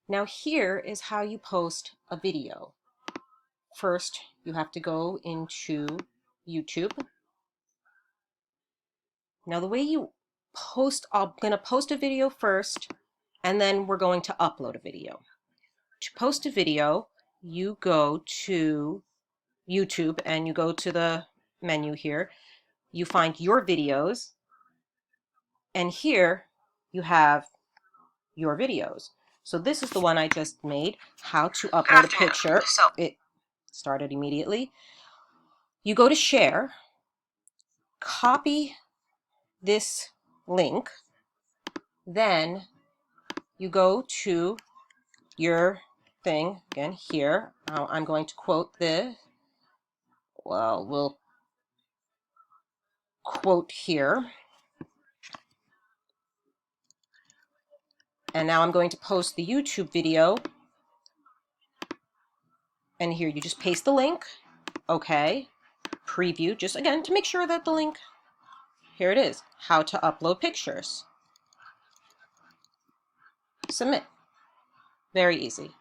Now here is how you post a video. First, you have to go into YouTube. Now the way you post, I'm going to post a video first, and then we're going to upload a video. To post a video, you go to YouTube and you go to the menu here. You find your videos, and here you have your videos. So this is the one I just made, how to upload a picture. It started immediately. You go to share, copy this link, then you go to your thing again here. I'm going to quote this. Well, we'll quote here. And now I'm going to post the YouTube video. And here you just paste the link. Okay. Preview, just again to make sure that the link, here it is, how to upload pictures. Submit. Very easy.